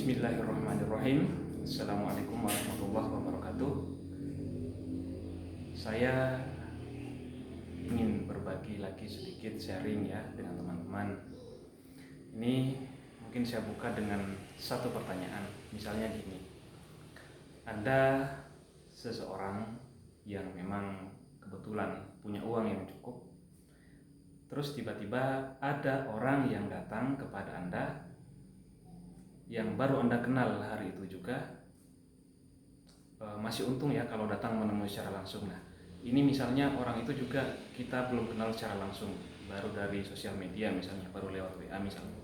Bismillahirrahmanirrahim. Assalamualaikum warahmatullahi wabarakatuh. Saya ingin berbagi lagi sedikit sharing ya dengan teman-teman. Ini mungkin saya buka dengan satu pertanyaan. Misalnya gini, Anda seseorang yang memang kebetulan punya uang yang cukup, terus tiba-tiba ada orang yang datang kepada Anda yang baru Anda kenal hari itu juga. Masih untung ya kalau datang menemui secara langsung. Nah, ini misalnya orang itu juga kita belum kenal secara langsung, baru dari sosial media misalnya, baru lewat WA misalnya.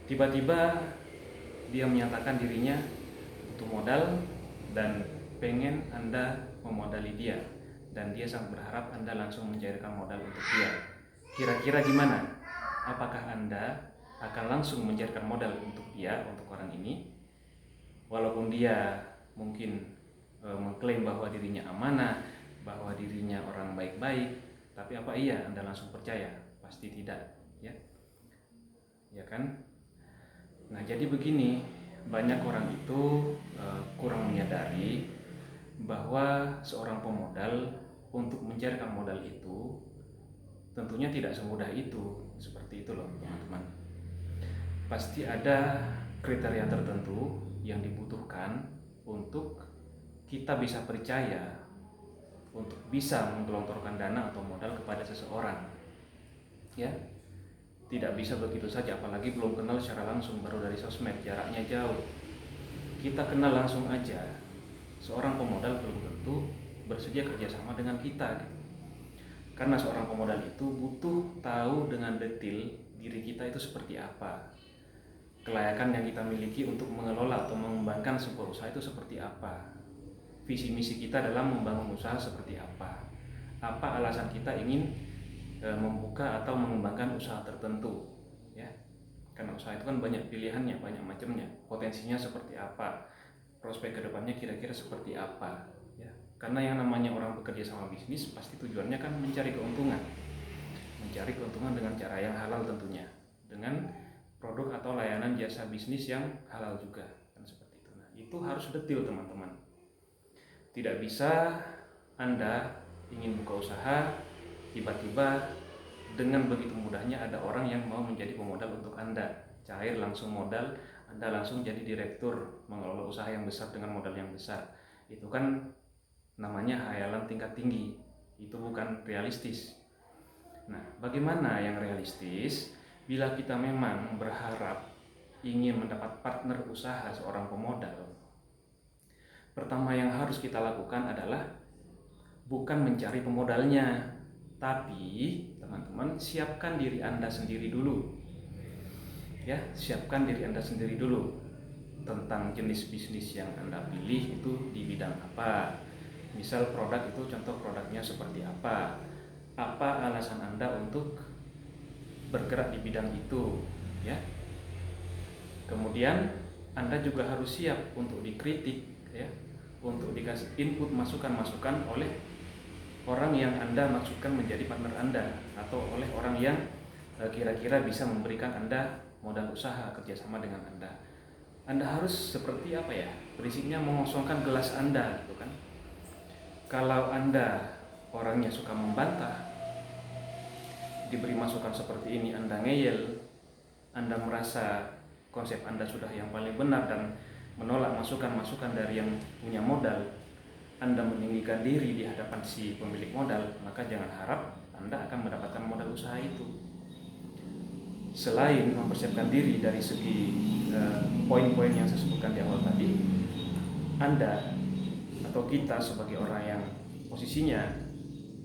Tiba-tiba dia menyatakan dirinya butuh modal dan pengen Anda memodali dia, dan dia sangat berharap Anda langsung mencairkan modal untuk dia. Kira-kira gimana? Apakah Anda akan langsung mencairkan modal untuk dia, untuk orang ini, walaupun dia mungkin mengklaim bahwa dirinya amanah, bahwa dirinya orang baik-baik, tapi apa iya Anda langsung percaya? Pasti tidak, ya kan? Nah, jadi begini, banyak orang itu kurang menyadari bahwa seorang pemodal untuk mencairkan modal itu tentunya tidak semudah itu. Seperti itu loh teman-teman. Pasti ada kriteria tertentu yang dibutuhkan untuk kita bisa percaya untuk bisa menggelontorkan dana atau modal kepada seseorang, ya. Tidak bisa begitu saja, apalagi belum kenal secara langsung, baru dari sosmed, jaraknya jauh. Kita kenal langsung aja, seorang pemodal belum tentu bersedia kerjasama dengan kita, gitu. Karena seorang pemodal itu butuh tahu dengan detail diri kita itu seperti apa, kelayakan yang kita miliki untuk mengelola atau mengembangkan sebuah usaha itu seperti apa, visi misi kita dalam membangun usaha seperti apa alasan kita ingin membuka atau mengembangkan usaha tertentu, ya. Karena usaha itu kan banyak pilihannya, banyak macamnya, potensinya seperti apa, prospek kedepannya kira-kira seperti apa, ya. Karena yang namanya orang bekerja sama bisnis pasti tujuannya kan mencari keuntungan dengan cara yang halal tentunya, dengan produk atau layanan jasa bisnis yang halal juga, kan seperti itu. Nah, itu harus detail teman-teman. Tidak bisa Anda ingin buka usaha, tiba-tiba dengan begitu mudahnya ada orang yang mau menjadi pemodal untuk Anda, cair langsung modal, Anda langsung jadi direktur mengelola usaha yang besar dengan modal yang besar. Itu kan namanya hayalan tingkat tinggi, itu bukan realistis. Nah, bagaimana yang realistis? Bila kita memang berharap ingin mendapat partner usaha seorang pemodal, pertama yang harus kita lakukan adalah bukan mencari pemodalnya, tapi teman-teman siapkan diri Anda sendiri dulu. Ya, siapkan diri Anda sendiri dulu tentang jenis bisnis yang Anda pilih itu di bidang apa. Misal produk itu, contoh produknya seperti apa alasan Anda untuk bergerak di bidang itu, ya. Kemudian Anda juga harus siap untuk dikritik, ya, untuk dikasih input, masukan-masukan oleh orang yang Anda maksudkan menjadi partner Anda, atau oleh orang yang kira-kira bisa memberikan Anda modal usaha kerjasama dengan Anda. Anda harus seperti apa ya, prinsipnya mengosongkan gelas Anda, gitu kan. Kalau Anda orangnya suka membantah, diberi masukan seperti ini Anda ngeyel, Anda merasa konsep Anda sudah yang paling benar dan menolak masukan-masukan dari yang punya modal, Anda meninggikan diri di hadapan si pemilik modal, maka jangan harap Anda akan mendapatkan modal usaha itu. Selain mempersiapkan diri dari segi poin-poin yang saya sebutkan di awal tadi, Anda atau kita sebagai orang yang posisinya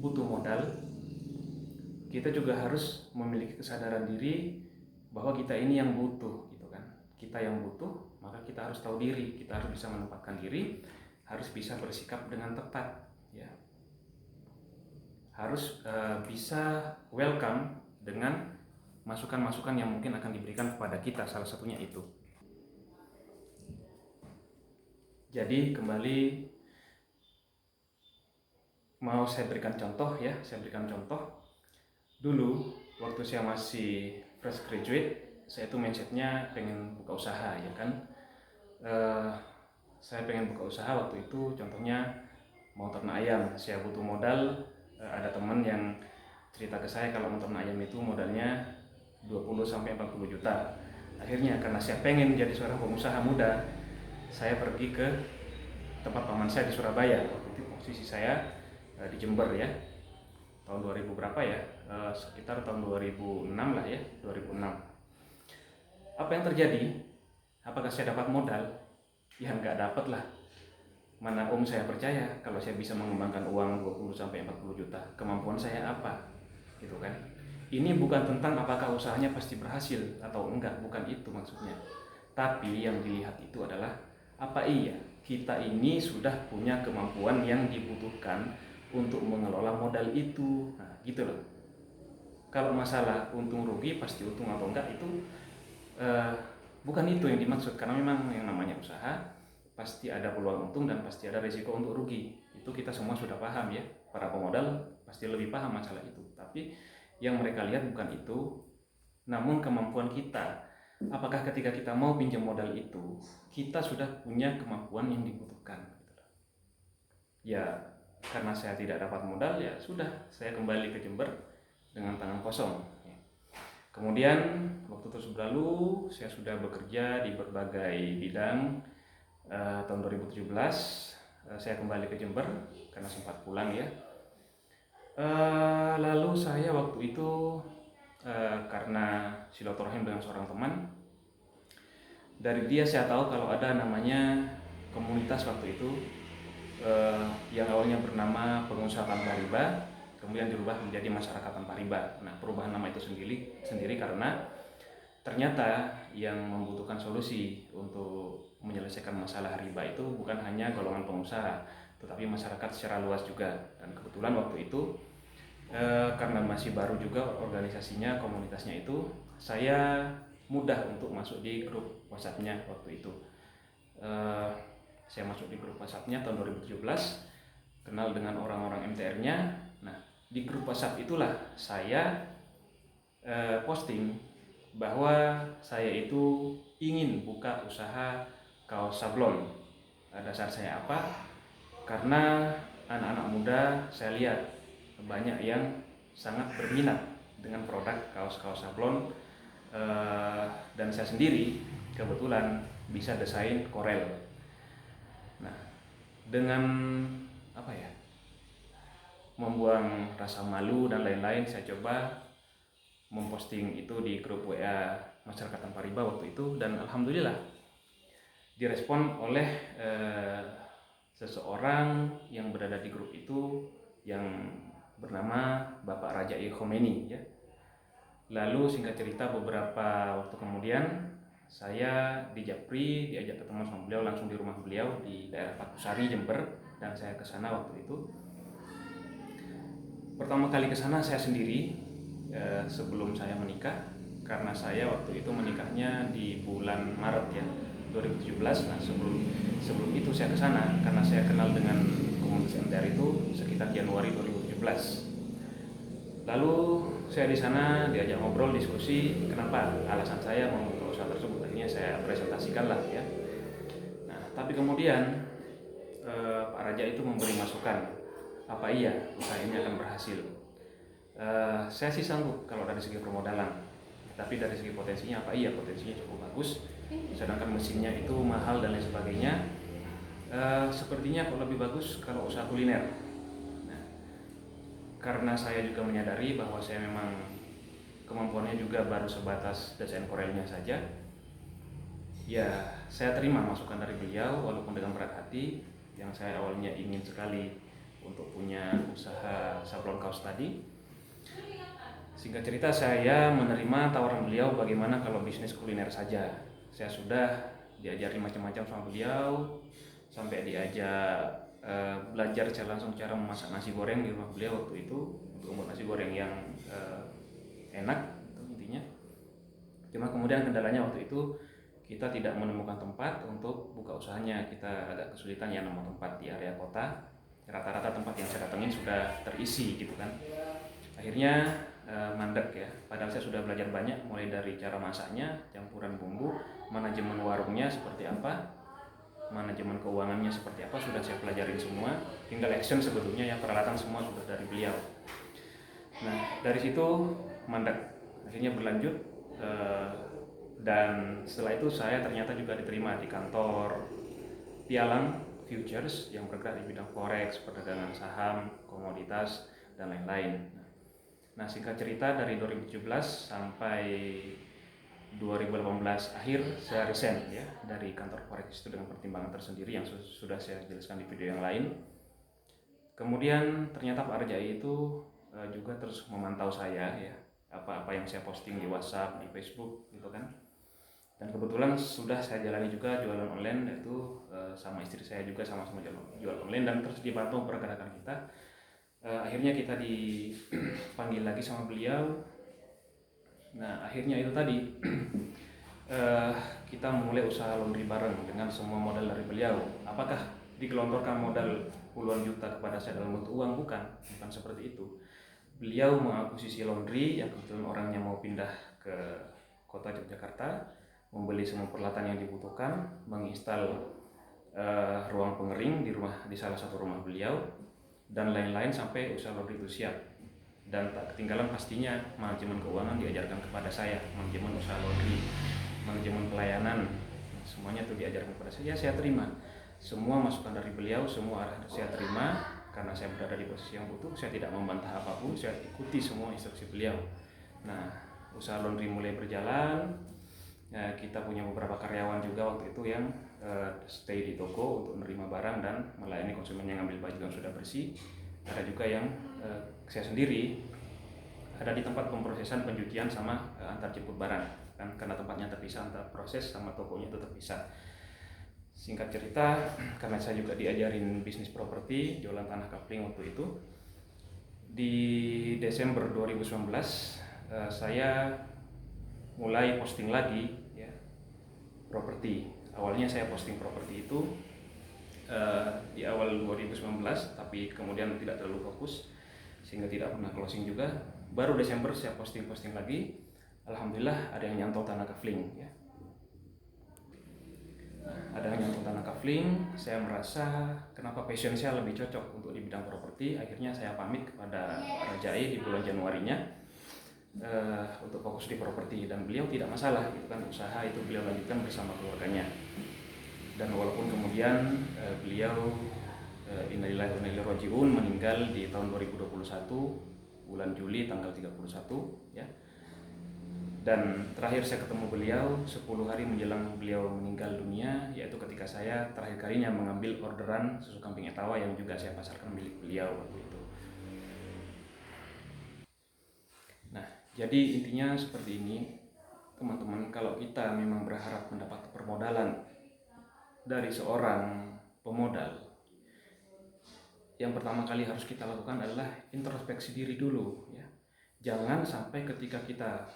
butuh modal, kita juga harus memiliki kesadaran diri bahwa kita ini yang butuh, gitu kan. Kita yang butuh, maka kita harus tahu diri, kita harus bisa menempatkan diri, harus bisa bersikap dengan tepat, ya. Harus bisa welcome dengan masukan-masukan yang mungkin akan diberikan kepada kita, salah satunya itu. Jadi kembali mau saya berikan contoh, ya. Saya berikan contoh. Dulu waktu saya masih fresh graduate, saya itu mindsetnya pengen buka usaha, ya kan. eh, saya pengen buka usaha waktu itu, contohnya mau ternak ayam, saya butuh modal. Ada teman yang cerita ke saya kalau mau ternak ayam itu modalnya 20 sampai 40 juta. Akhirnya karena saya pengen jadi seorang pengusaha muda, saya pergi ke tempat paman saya di Surabaya. Waktu itu posisi saya di Jember ya, tahun 2000 berapa ya, sekitar tahun 2006 lah ya, 2006. Apa yang terjadi? Apakah saya dapat modal? Ya nggak dapat lah. Mana saya percaya kalau saya bisa mengembangkan uang 20 sampai 40 juta. Kemampuan saya apa? Gitu kan. Ini bukan tentang apakah usahanya pasti berhasil atau enggak, bukan itu maksudnya. Tapi yang dilihat itu adalah apa iya kita ini sudah punya kemampuan yang dibutuhkan untuk mengelola modal itu. Nah, gitu loh. Kalau masalah untung rugi pasti untung atau enggak itu bukan itu yang dimaksud, karena memang yang namanya usaha pasti ada peluang untung dan pasti ada risiko untuk rugi. Itu kita semua sudah paham ya. Para pemodal pasti lebih paham masalah itu. Tapi yang mereka lihat bukan itu, namun kemampuan kita. Apakah ketika kita mau pinjam modal itu, kita sudah punya kemampuan yang dibutuhkan? Ya, karena saya tidak dapat modal, ya sudah, saya kembali ke Jember dengan tangan kosong. Kemudian waktu itu berlalu, saya sudah bekerja di berbagai bidang. Tahun 2017 saya kembali ke Jember karena sempat pulang ya. Lalu saya waktu itu karena silaturahim dengan seorang teman, dari dia saya tahu kalau ada namanya komunitas waktu itu yang awalnya bernama Pengusaha Tanpa Riba, kemudian dirubah menjadi Masyarakat Tanpa Riba. Nah, perubahan nama itu sendiri karena ternyata yang membutuhkan solusi untuk menyelesaikan masalah riba itu bukan hanya golongan pengusaha, tetapi masyarakat secara luas juga. Dan kebetulan waktu itu karena masih baru juga organisasinya, komunitasnya itu, saya mudah untuk masuk di grup WhatsApp-nya waktu itu. Saya masuk di grup WhatsApp-nya tahun 2017, kenal dengan orang-orang MTR-nya. Nah, di grup WhatsApp itulah saya posting bahwa saya itu ingin buka usaha kaos sablon. Dasar saya apa? Karena anak-anak muda saya lihat banyak yang sangat berminat dengan produk kaos-kaos sablon, dan saya sendiri kebetulan bisa desain Corel. Nah, dengan apa ya, membuang rasa malu dan lain-lain, saya coba memposting itu di grup WA Masyarakat Tanpa Riba waktu itu, dan alhamdulillah direspon oleh seseorang yang berada di grup itu yang bernama Bapak Rajai Khomeini ya. Lalu singkat cerita beberapa waktu kemudian saya di Japri diajak ketemu sama beliau langsung di rumah beliau di daerah Pakusari Jember, dan saya ke sana waktu itu. Pertama kali ke sana saya sendiri sebelum saya menikah, karena saya waktu itu menikahnya di bulan Maret ya 2017. Nah, sebelum itu saya ke sana karena saya kenal dengan komunitas MTR itu sekitar Januari 2017. Lalu saya di sana diajak ngobrol, diskusi kenapa alasan saya mau membuka usaha tersebut. Akhirnya saya presentasikan lah ya. Nah, tapi kemudian Pak Raja itu memberi masukan, apa iya usaha ini akan berhasil. Saya sih sanggup kalau dari segi permodalan, tapi dari segi potensinya apa iya, potensinya cukup bagus, sedangkan mesinnya itu mahal dan lain sebagainya. Sepertinya kok lebih bagus kalau usaha kuliner. Nah, karena saya juga menyadari bahwa saya memang kemampuannya juga baru sebatas desain Corelnya saja, ya saya terima masukan dari beliau walaupun dengan berat hati. Yang saya awalnya ingin sekali untuk punya usaha sablon kaos tadi. Singkat cerita, saya menerima tawaran beliau bagaimana kalau bisnis kuliner saja. Saya sudah diajari macam-macam sama beliau, sampai diajak belajar secara langsung cara memasak nasi goreng di rumah beliau waktu itu, untuk membuat nasi goreng yang enak itu intinya. Cuma kemudian kendalanya waktu itu kita tidak menemukan tempat untuk buka usahanya. Kita agak kesulitan ya nemu tempat di area kota. Rata-rata tempat yang saya datengin sudah terisi gitu kan. Akhirnya mandek ya. Padahal saya sudah belajar banyak, mulai dari cara masaknya, campuran bumbu, manajemen warungnya seperti apa. manajemen keuangannya seperti apa sudah saya pelajarin semua, tinggal action sebetulnya, ya peralatan semua sudah dari beliau. Nah dari situ mandat akhirnya berlanjut, dan setelah itu saya ternyata juga diterima di kantor Pialang Futures yang bergerak di bidang forex, perdagangan saham, komoditas, dan lain-lain. Nah singkat cerita dari 2017 sampai 2018 akhir saya resign ya dari kantor forex itu dengan pertimbangan tersendiri yang sudah saya jelaskan di video yang lain. Kemudian ternyata Pak Arjai itu juga terus memantau saya ya, apa-apa yang saya posting di WhatsApp, di Facebook gitu kan. Dan kebetulan sudah saya jalani juga jualan online, yaitu sama istri saya juga sama-sama jual online, dan terus dibantu pergerakan kita. Akhirnya kita dipanggil lagi sama beliau. Nah akhirnya itu tadi kita memulai usaha laundry bareng dengan semua modal dari beliau. Apakah digelontorkan modal puluhan juta kepada saya dalam bentuk uang? Bukan seperti itu. Beliau mengakuisisi laundry yang kebetulan orangnya mau pindah ke kota Yogyakarta, membeli semua peralatan yang dibutuhkan, menginstal ruang pengering di salah satu rumah beliau, dan lain-lain sampai usaha laundry itu siap. Dan tak ketinggalan pastinya manajemen keuangan diajarkan kepada saya, manajemen usaha laundry, manajemen pelayanan, semuanya itu diajarkan kepada saya. Saya terima semua masukan dari beliau, semua arahan saya terima karena saya berada di posisi yang utuh. Saya tidak membantah apapun, saya ikuti semua instruksi beliau. Nah usaha laundry mulai berjalan. Nah, kita punya beberapa karyawan juga waktu itu yang stay di toko untuk menerima barang dan melayani konsumen yang ambil baju yang sudah bersih. Ada juga yang saya sendiri ada di tempat pemrosesan pencucian sama antar jemput barang kan, karena tempatnya terpisah, antar proses sama tokonya itu terpisah. Singkat cerita, karena saya juga diajarin bisnis properti, jualan tanah kapling waktu itu, di Desember 2019 saya mulai posting lagi ya properti. Awalnya saya posting properti itu di awal 2019, tapi kemudian tidak terlalu fokus sehingga tidak pernah closing juga. Baru Desember saya posting lagi. Alhamdulillah ada yang nyantol tanah kafling ya. Ada yang nyantol tanah kafling. Saya merasa kenapa passion saya lebih cocok untuk di bidang properti. Akhirnya saya pamit kepada Rajai di bulan Januarinya untuk fokus di properti, dan beliau tidak masalah gitu kan, usaha itu beliau lanjutkan bersama keluarganya. Dan walaupun kemudian beliau innalillahi wa inna ilaihi raji'un meninggal di tahun 2021 bulan Juli tanggal 31 ya. Dan terakhir saya ketemu beliau 10 hari menjelang beliau meninggal dunia, yaitu ketika saya terakhir kalinya mengambil orderan susu kambing etawa yang juga saya pasarkan milik beliau waktu itu. Nah, jadi intinya seperti ini teman-teman, kalau kita memang berharap mendapat permodalan dari seorang pemodal, yang pertama kali harus kita lakukan adalah introspeksi diri dulu ya. Jangan sampai ketika kita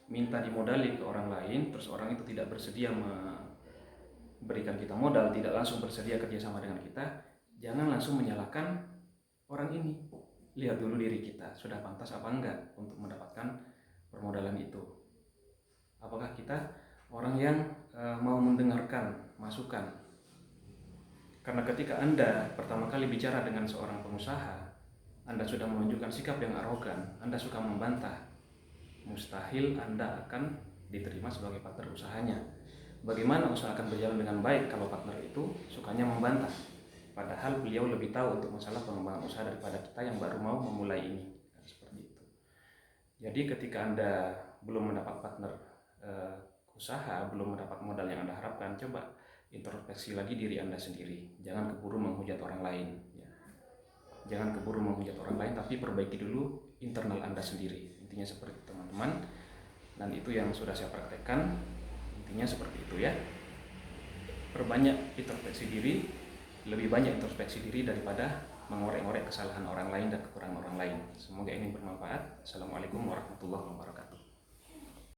minta dimodali ke orang lain, terus orang itu tidak bersedia memberikan kita modal, tidak langsung bersedia kerjasama dengan kita, jangan langsung menyalahkan orang ini. Lihat dulu diri kita, sudah pantas apa enggak untuk mendapatkan permodalan itu. Apakah kita orang yang mau mendengarkan masukan? Karena ketika Anda pertama kali bicara dengan seorang pengusaha, Anda sudah menunjukkan sikap yang arogan, Anda suka membantah, mustahil Anda akan diterima sebagai partner usahanya. Bagaimana usaha akan berjalan dengan baik kalau partner itu sukanya membantah? Padahal beliau lebih tahu untuk masalah pengembangan usaha daripada kita yang baru mau memulai ini. Seperti itu. Jadi ketika Anda belum mendapat partner usaha, belum mendapat modal yang Anda harapkan, coba introspeksi lagi diri Anda sendiri. Jangan keburu menghujat orang lain ya. Jangan keburu menghujat orang lain, tapi perbaiki dulu internal Anda sendiri. Intinya seperti itu teman-teman, dan itu yang sudah saya praktekkan. Intinya seperti itu ya, perbanyak introspeksi diri, lebih banyak introspeksi diri daripada mengorek-ngorek kesalahan orang lain dan kekurangan orang lain. Semoga ini bermanfaat. Assalamualaikum warahmatullahi wabarakatuh.